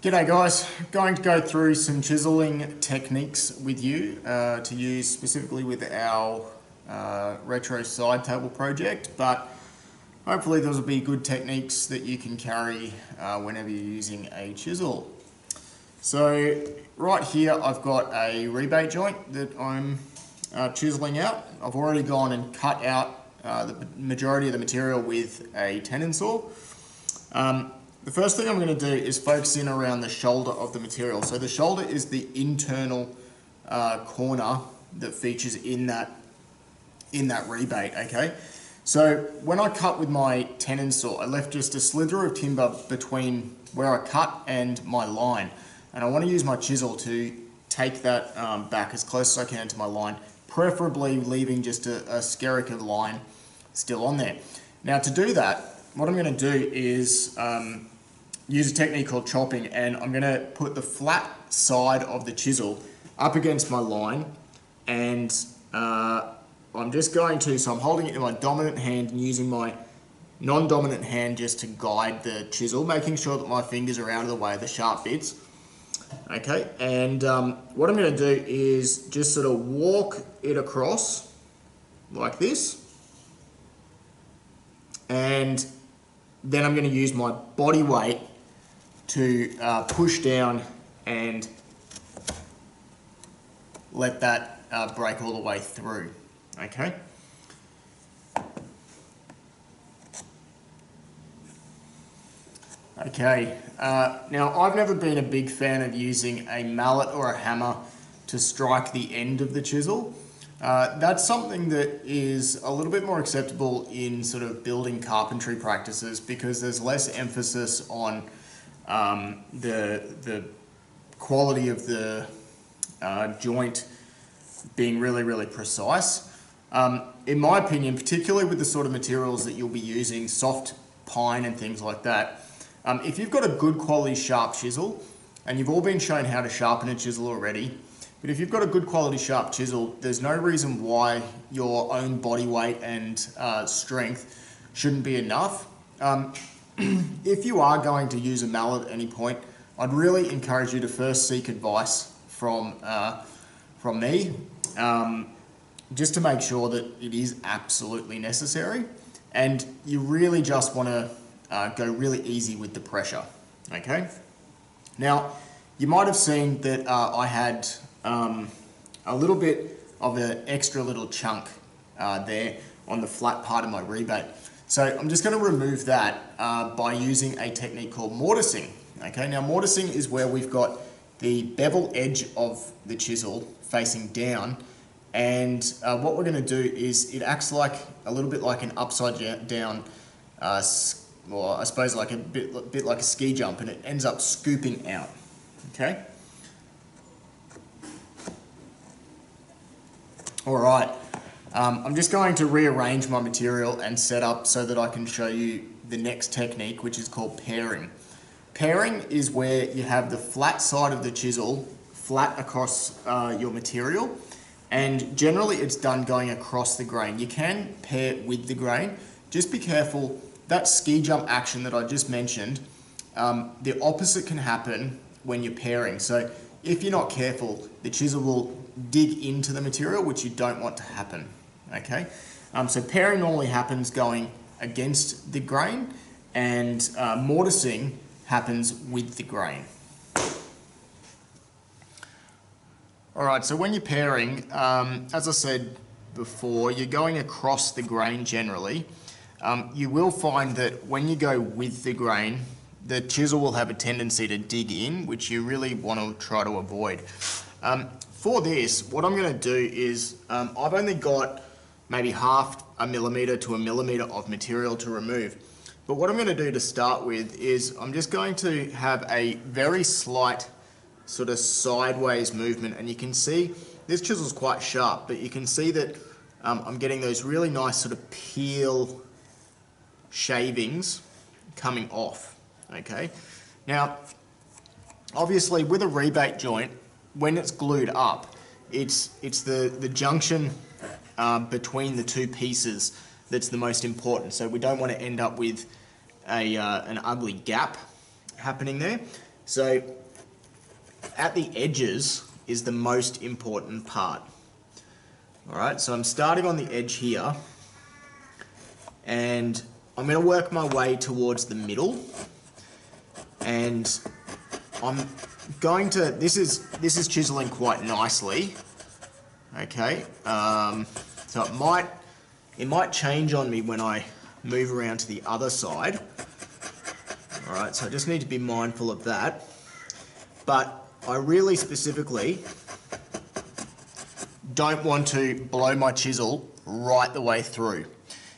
G'day guys, going to go through some chiseling techniques with you to use specifically with our retro side table project, but hopefully those will be good techniques that you can carry whenever you're using a chisel. So right here I've got a rebate joint that I'm chiseling out. I've already gone and cut out the majority of the material with a tenon saw. The first thing I'm going to do is focus in around the shoulder of the material. So the shoulder is the internal corner that features in that rebate, okay? So when I cut with my tenon saw, I left just a slither of timber between where I cut and my line. And I want to use my chisel to take that back as close as I can to my line, preferably leaving just a skerrick of line still on there. Now to do that, what I'm going to do is use a technique called chopping, and I'm going to put the flat side of the chisel up against my line, and I'm just going to, so I'm holding it in my dominant hand and using my non-dominant hand just to guide the chisel, making sure that my fingers are out of the way of the sharp bits. Okay, and what I'm going to do is just sort of walk it across like this, and then I'm going to use my body weight to push down and let that break all the way through, okay? Okay, now I've never been a big fan of using a mallet or a hammer to strike the end of the chisel. That's something that is a little bit more acceptable in sort of building carpentry practices because there's less emphasis on the quality of the joint being really precise. In my opinion, particularly with the sort of materials that you'll be using, soft pine and things like that, if you've got a good quality sharp chisel, and you've all been shown how to sharpen a chisel already, but if you've got a good quality sharp chisel, there's no reason why your own body weight and strength shouldn't be enough. If you are going to use a mallet at any point, I'd really encourage you to first seek advice from me, just to make sure that it is absolutely necessary, and you really just want to go really easy with the pressure, okay? Now, you might have seen that I had a little bit of an extra little chunk there on the flat part of my rebate. So I'm just going to remove that by using a technique called mortising. Okay, now mortising is where we've got the bevel edge of the chisel facing down, and what we're going to do is it acts like a little bit like an upside down, or I suppose like a bit like a ski jump, and it ends up scooping out. Okay. All right. I'm just going to rearrange my material and set up so that I can show you the next technique, which is called paring. Paring is where you have the flat side of the chisel flat across your material, and generally it's done going across the grain. You can pair with the grain. Just be careful, that ski jump action that I just mentioned, the opposite can happen when you're paring. So if you're not careful, the chisel will dig into the material, which you don't want to happen. Okay, so paring normally happens going against the grain, and mortising happens with the grain. All right, so when you're paring, as I said before, you're going across the grain generally. You will find that when you go with the grain, the chisel will have a tendency to dig in, which you really want to try to avoid. For this, what I'm going to do is, I've only got maybe half a millimetre to a millimetre of material to remove. But what I'm going to do to start with is I'm just going to have a very slight sort of sideways movement, and you can see this chisel's quite sharp, but you can see that I'm getting those really nice sort of peel shavings coming off. Okay, now obviously with a rebate joint, when it's glued up, it's the junction between the two pieces that's the most important. So we don't want to end up with an ugly gap happening there. So at the edges is the most important part. Alright, so I'm starting on the edge here, and I'm going to work my way towards the middle, and I'm going to, this is chiseling quite nicely, okay, so it might change on me when I move around to the other side. Alright, so I just need to be mindful of that, but I really specifically don't want to blow my chisel right the way through.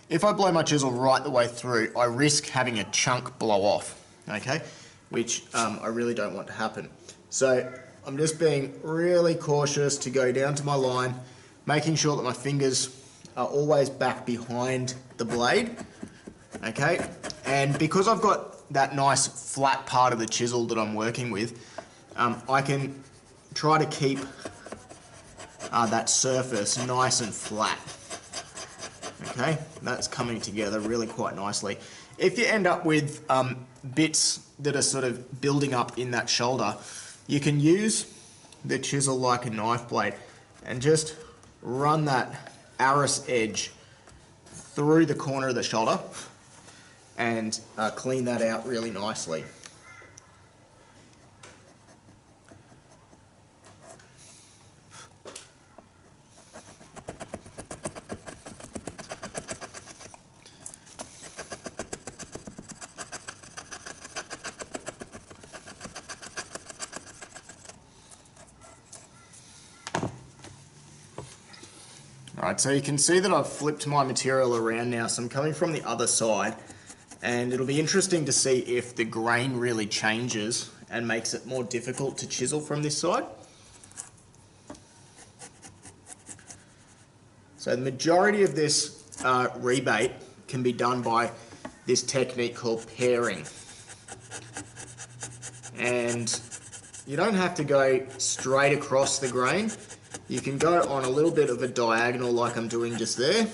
If I blow my chisel right the way through, I risk having a chunk blow off, okay, which I really don't want to happen. So I'm just being really cautious to go down to my line, making sure that my fingers are always back behind the blade, okay, and because I've got that nice flat part of the chisel that I'm working with, I can try to keep that surface nice and flat. Okay, that's coming together really quite nicely. If you end up with bits that are sort of building up in that shoulder, you can use the chisel like a knife blade and just run that arris edge through the corner of the shoulder and clean that out really nicely. Alright, so you can see that I've flipped my material around now, so I'm coming from the other side, and it'll be interesting to see if the grain really changes and makes it more difficult to chisel from this side. So the majority of this rebate can be done by this technique called pairing. And you don't have to go straight across the grain. You can go on a little bit of a diagonal like I'm doing just there.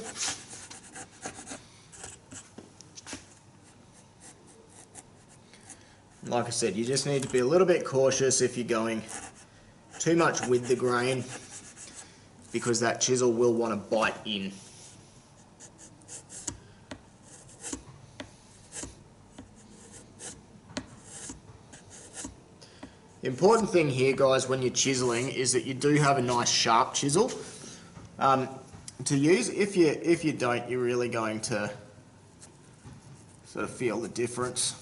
Like I said, you just need to be a little bit cautious if you're going too much with the grain, because that chisel will want to bite in. The important thing here, guys, when you're chiseling is that you do have a nice sharp chisel to use. If you don't, you're really going to sort of feel the difference.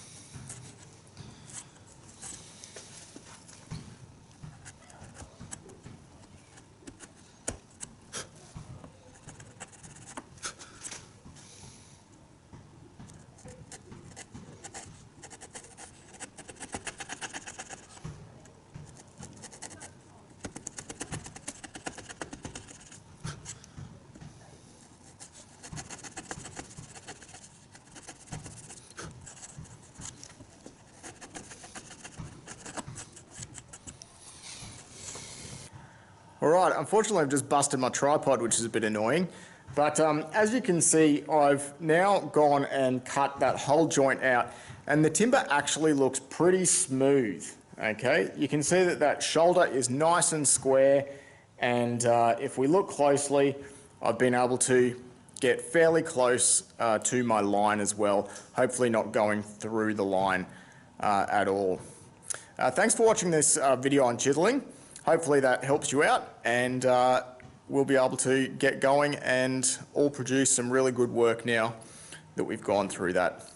Alright, unfortunately I've just busted my tripod, which is a bit annoying, but as you can see, I've now gone and cut that whole joint out, and the timber actually looks pretty smooth, okay? You can see that that shoulder is nice and square, and if we look closely, I've been able to get fairly close to my line as well, hopefully not going through the line at all. Thanks for watching this video on chiseling. Hopefully that helps you out, and we'll be able to get going and all produce some really good work now that we've gone through that.